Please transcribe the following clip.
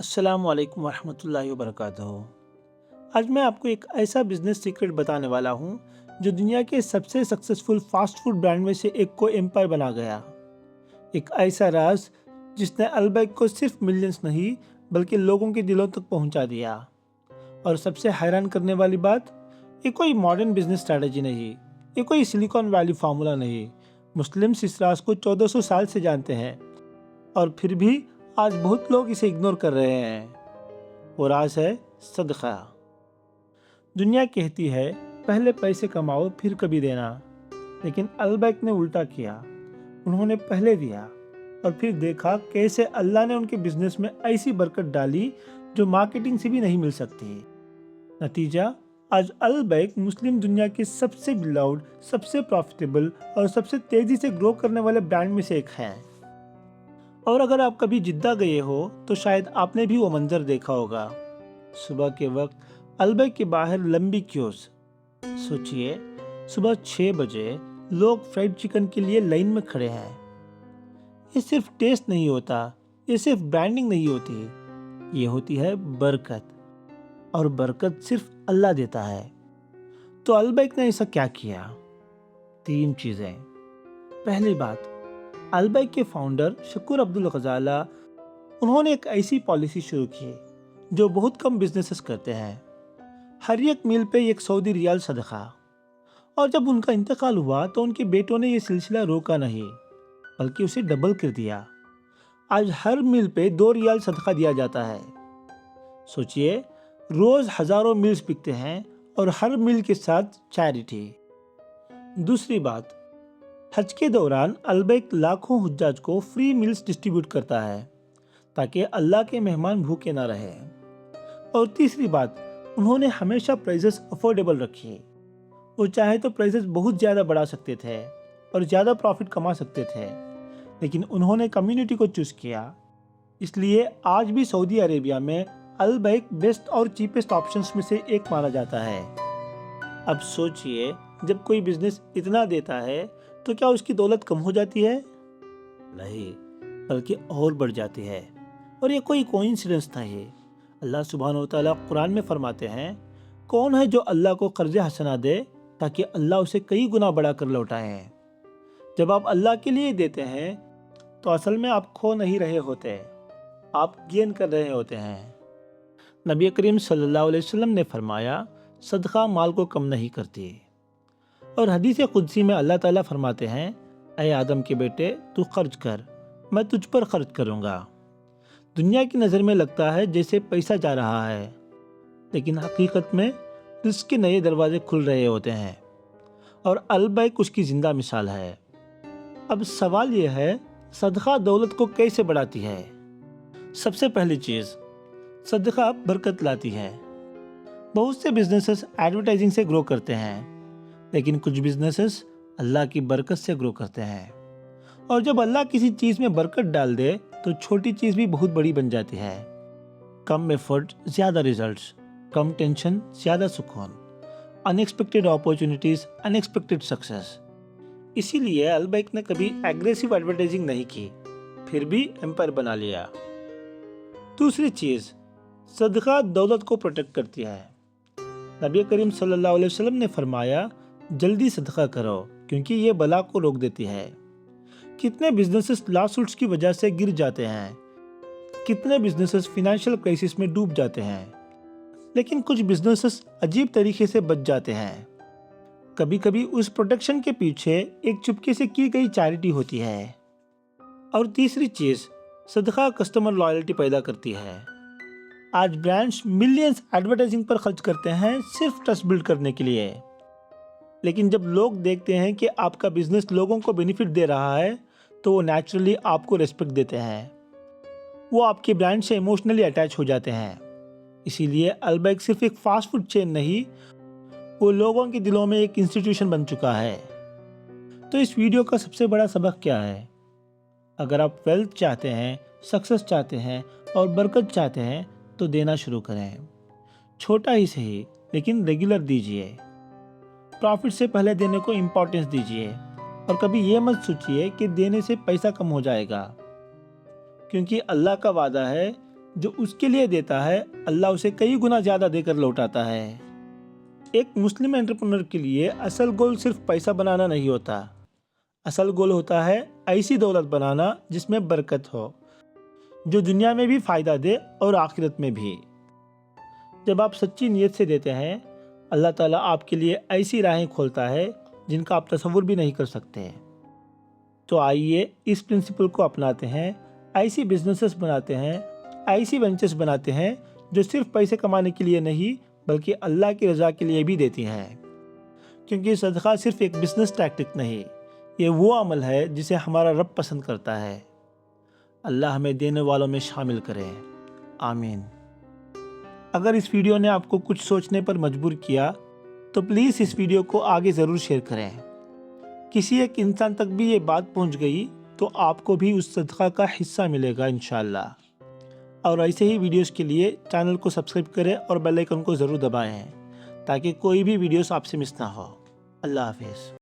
अस्सलाम वालेकुम वरहमतुल्लाहि वबरकातुहू। आज मैं आपको एक ऐसा बिजनेस सीक्रेट बताने वाला हूँ जो दुनिया के सबसे सक्सेसफुल फास्ट फूड ब्रांड में से एक को एम्पायर बना गया। एक ऐसा राज जिसने अलबैक को सिर्फ मिलियंस नहीं बल्कि लोगों के दिलों तक पहुँचा दिया। और सबसे हैरान करने वाली बात, ये कोई मॉडर्न बिजनेस स्ट्रैटेजी नहीं, ये कोई सिलिकॉन वैली फार्मूला नहीं। मुस्लिम्स इस राज को 1400 साल से जानते हैं और फिर भी आज बहुत लोग इसे इग्नोर कर रहे हैं। वो राज है सदका। दुनिया कहती है पहले पैसे कमाओ फिर कभी देना, लेकिन अलबैक ने उल्टा किया। उन्होंने पहले दिया और फिर देखा कैसे अल्लाह ने उनके बिजनेस में ऐसी बरकत डाली जो मार्केटिंग से भी नहीं मिल सकती। नतीजा, आज अलबैक मुस्लिम दुनिया के सबसे बिलाउड, सबसे प्रॉफिटेबल और सबसे तेजी से ग्रो करने वाले ब्रांड में से एक है। और अगर आप कभी जिद्दा गए हो तो शायद आपने भी वो मंजर देखा होगा। सुबह के वक्त अलबैक के बाहर लंबी क्यूज। सोचिए, सुबह 6 बजे लोग फ्राइड चिकन के लिए लाइन में खड़े हैं। ये सिर्फ टेस्ट नहीं होता, ये सिर्फ ब्रांडिंग नहीं होती, ये होती है बरकत। और बरकत सिर्फ अल्लाह देता है। तो अलबैक ने ऐसा क्या किया? 3 चीजें। पहली बात, अलबैक के फाउंडर शकूर अब्दुल गजाला, उन्होंने एक ऐसी पॉलिसी शुरू की जो बहुत कम बिजनेसेस करते हैं। हर एक मील पे एक सऊदी रियाल सदका। और जब उनका इंतकाल हुआ तो उनके बेटों ने यह सिलसिला रोका नहीं बल्कि उसे डबल कर दिया। आज हर मील पे 2 रियाल सदका दिया जाता है। सोचिए, रोज हजारों मील्स बिकते हैं और हर मील के साथ चैरिटी। दूसरी बात, हज के दौरान अलबैक लाखों हुज्जाज को फ्री मील्स डिस्ट्रीब्यूट करता है ताकि अल्लाह के मेहमान भूखे ना रहे। और तीसरी बात, उन्होंने हमेशा प्राइसेस अफोर्डेबल रखी। वो चाहे तो प्राइसेस बहुत ज़्यादा बढ़ा सकते थे और ज़्यादा प्रॉफिट कमा सकते थे, लेकिन उन्होंने कम्युनिटी को चूज किया। इसलिए आज भी सऊदी अरेबिया में अलबैक बेस्ट और चीपेस्ट ऑप्शंस में से एक माना जाता है। अब सोचिए, जब कोई बिजनेस इतना देता है तो क्या उसकी दौलत कम हो जाती है? नहीं, बल्कि और बढ़ जाती है। और ये कोई कोइंसिडेंस नहीं। अल्लाह सुब्हानो व तआला कुरान में फरमाते हैं, कौन है जो अल्लाह को कर्ज हसना दे ताकि अल्लाह उसे कई गुना बढ़ा कर लौटाए। जब आप अल्लाह के लिए देते हैं तो असल में आप खो नहीं रहे होते, आप गेन कर रहे होते हैं। नबी करीम सल्लल्लाहु अलैहि वसल्लम ने फरमाया, सदका माल को कम नहीं करती। और हदीस कुदसी में अल्लाह ताला फरमाते हैं, ऐ आदम के बेटे, तू खर्च कर, मैं तुझ पर खर्च करूँगा। दुनिया की नज़र में लगता है जैसे पैसा जा रहा है, लेकिन हकीकत में रिस्क के नए दरवाजे खुल रहे होते हैं। और अलबैक उसकी ज़िंदा मिसाल है। अब सवाल यह है, सदका दौलत को कैसे बढ़ाती है? सबसे पहली चीज़, सदका बरकत लाती है। बहुत से बिजनेसेस एडवर्टाइजिंग से ग्रो करते हैं, लेकिन कुछ बिजनेसेस अल्लाह की बरकत से ग्रो करते हैं। और जब अल्लाह किसी चीज़ में बरकत डाल दे तो छोटी चीज़ भी बहुत बड़ी बन जाती है। कम एफर्ट ज़्यादा रिजल्ट्स, कम टेंशन ज़्यादा सुकून, अनएक्सपेक्टेड अपॉर्चुनिटीज़ अनएक्सपेक्टेड सक्सेस। इसीलिए अलबैक ने कभी एग्रेसिव एडवर्टाइजिंग नहीं की, फिर भी एम्पायर बना लिया। दूसरी चीज़, सदका दौलत को प्रोटेक्ट करती है। नबी करीम सल्लल्लाहु अलैहि वसल्लम ने फरमाया, जल्दी सदका करो क्योंकि ये बला को रोक देती है। कितने बिजनेसेस लॉसूट्स की वजह से गिर जाते हैं, कितने बिजनेसेस फाइनेंशियल क्राइसिस में डूब जाते हैं, लेकिन कुछ बिजनेसेस अजीब तरीके से बच जाते हैं। कभी कभी उस प्रोटेक्शन के पीछे एक चुपके से की गई चैरिटी होती है। और तीसरी चीज़, सदका कस्टमर लॉयल्टी पैदा करती है। आज ब्रांड्स मिलियंस एडवर्टाइजिंग पर खर्च करते हैं सिर्फ ट्रस्ट बिल्ड करने के लिए, लेकिन जब लोग देखते हैं कि आपका बिजनेस लोगों को बेनिफिट दे रहा है तो वो नेचुरली आपको रिस्पेक्ट देते हैं, वो आपके ब्रांड से इमोशनली अटैच हो जाते हैं। इसीलिए अलबैक सिर्फ एक फास्ट फूड चेन नहीं, वो लोगों के दिलों में एक इंस्टीट्यूशन बन चुका है। तो इस वीडियो का सबसे बड़ा सबक क्या है? अगर आप वेल्थ चाहते हैं, सक्सेस चाहते हैं और बरकत चाहते हैं तो देना शुरू करें। छोटा ही सही, लेकिन रेगुलर दीजिए। प्रॉफिट से पहले देने को इम्पोर्टेंस दीजिए और कभी ये मत सोचिए कि देने से पैसा कम हो जाएगा, क्योंकि अल्लाह का वादा है, جو اس کے لیے دیتا ہے اللہ اسے کئی گنا زیادہ دے کر لوٹاتا ہے۔ ایک مسلم انٹرپرنر کے لیے اصل گول صرف پیسہ بنانا نہیں ہوتا، اصل گول ہوتا ہے ایسی دولت بنانا جس میں برکت ہو، جو دنیا میں بھی فائدہ دے اور آخرت میں بھی۔ جب آپ سچی نیت سے دیتے ہیں، اللہ تعالیٰ آپ کے لیے ایسی راہیں کھولتا ہے جن کا آپ تصور بھی نہیں کر سکتے۔ تو آئیے اس پرنسپل کو اپناتے ہیں، ایسی بزنسز بناتے ہیں، ایسی وینچرز بناتے ہیں جو صرف پیسے کمانے کے لیے نہیں بلکہ اللہ کی رضا کے لیے بھی دیتی ہیں، کیونکہ صدقہ صرف ایک بزنس ٹیکٹک نہیں، یہ وہ عمل ہے جسے ہمارا رب پسند کرتا ہے۔ اللہ ہمیں دینے والوں میں شامل کرے، آمین۔ اگر اس ویڈیو نے آپ کو کچھ سوچنے پر مجبور کیا تو پلیز اس ویڈیو کو آگے ضرور شیئر کریں۔ کسی ایک انسان تک بھی یہ بات پہنچ گئی تو آپ کو بھی اس صدقہ کا حصہ ملے گا انشاءاللہ۔ اور ایسے ہی ویڈیوز کے لیے چینل کو سبسکرائب کریں اور بیل آئیکن کو ضرور دبائیں تاکہ کوئی بھی ویڈیوز آپ سے مس نہ ہو۔ اللہ حافظ۔